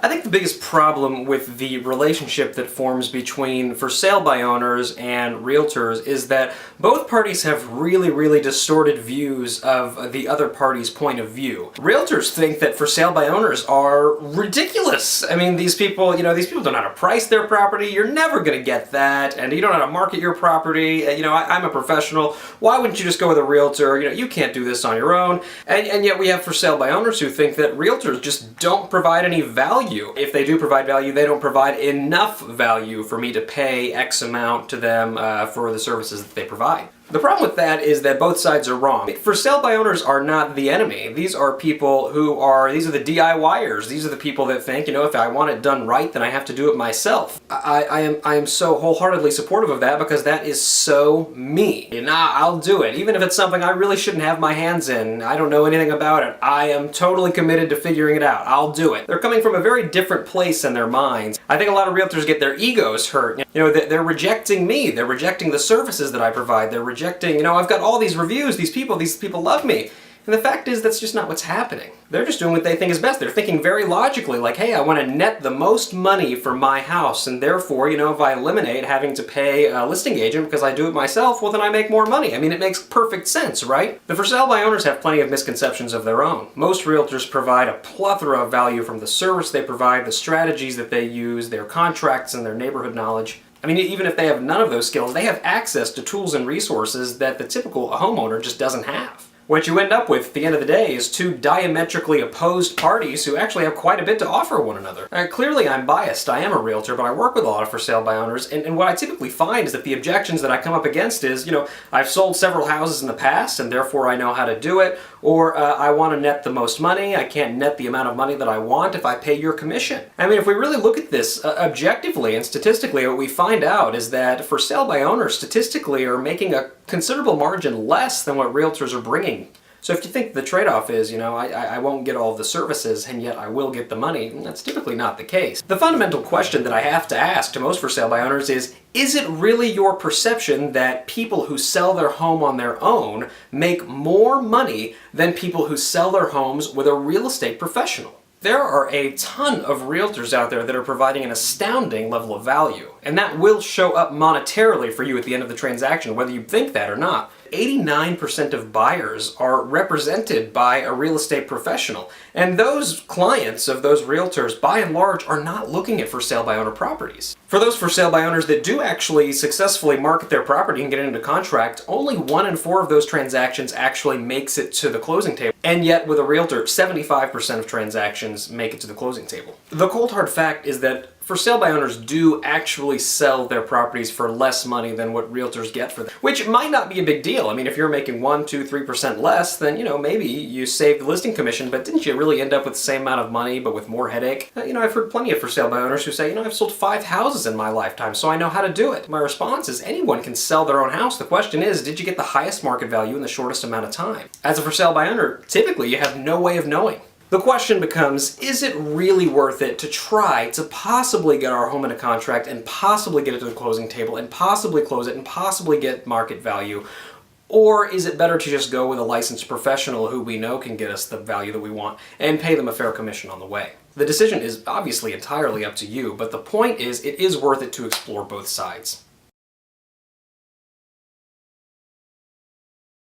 I think the biggest problem with the relationship that forms between for sale by owners and realtors is that both parties have really distorted views of the other party's point of view. Realtors think that for sale by owners are ridiculous. I mean, these people don't know how to price their property. You're never going to get that, and you don't know how to market your property. I'm a professional. Why wouldn't you just go with a realtor? You can't do this on your own. And yet we have for sale by owners who think that realtors just don't provide any value. If they do provide value, they don't provide enough value for me to pay X amount to them for the services that they provide. The problem with that is that both sides are wrong. For sale by owners are not the enemy. These are people these are the DIYers. These are the people that think, if I want it done right, then I have to do it myself. I am so wholeheartedly supportive of that because that is so me. I'll do it. Even if it's something I really shouldn't have my hands in, I don't know anything about it, I am totally committed to figuring it out. I'll do it. They're coming from a very different place in their minds. I think a lot of realtors get their egos hurt. They're rejecting me. They're rejecting the services that I provide. They're rejecting, I've got all these reviews, these people love me. And the fact is, that's just not what's happening. They're just doing what they think is best. They're thinking very logically, like, hey, I want to net the most money for my house, and therefore, if I eliminate having to pay a listing agent because I do it myself, well, then I make more money. I mean, it makes perfect sense, right? The for sale by owners have plenty of misconceptions of their own. Most realtors provide a plethora of value from the service they provide, the strategies that they use, their contracts, and their neighborhood knowledge. I mean, even if they have none of those skills, they have access to tools and resources that the typical homeowner just doesn't have. What you end up with at the end of the day is two diametrically opposed parties who actually have quite a bit to offer one another. Clearly I'm biased, I am a realtor, but I work with a lot of for sale by owners, and what I typically find is that the objections that I come up against is, I've sold several houses in the past and therefore I know how to do it, or I want to net the most money, I can't net the amount of money that I want if I pay your commission. I mean, if we really look at this objectively and statistically, what we find out is that for sale by owners statistically are making a considerable margin less than what realtors are bringing. So if you think the trade-off is, I won't get all of the services and yet I will get the money, that's typically not the case. The fundamental question that I have to ask to most for sale by owners is it really your perception that people who sell their home on their own make more money than people who sell their homes with a real estate professional? There are a ton of realtors out there that are providing an astounding level of value, and that will show up monetarily for you at the end of the transaction, whether you think that or not. 89% of buyers are represented by a real estate professional, and those clients of those realtors, by and large, are not looking at for sale by owner properties. For those for sale by owners that do actually successfully market their property and get it into contract, only 1 in 4 of those transactions actually makes it to the closing table. And yet, with a realtor, 75% of transactions make it to the closing table. The cold hard fact is that for sale by owners do actually sell their properties for less money than what realtors get for them, which might not be a big deal. I mean, if you're making 1%, 2%, 3% less, then, maybe you save the listing commission, but didn't you really end up with the same amount of money, but with more headache? I've heard plenty of for sale by owners who say, I've sold 5 houses in my lifetime, so I know how to do it. My response is anyone can sell their own house. The question is, did you get the highest market value in the shortest amount of time? As a for sale by owner, typically you have no way of knowing. The question becomes, is it really worth it to try to possibly get our home into contract and possibly get it to the closing table and possibly close it and possibly get market value? Or is it better to just go with a licensed professional who we know can get us the value that we want and pay them a fair commission on the way? The decision is obviously entirely up to you, but the point is it is worth it to explore both sides.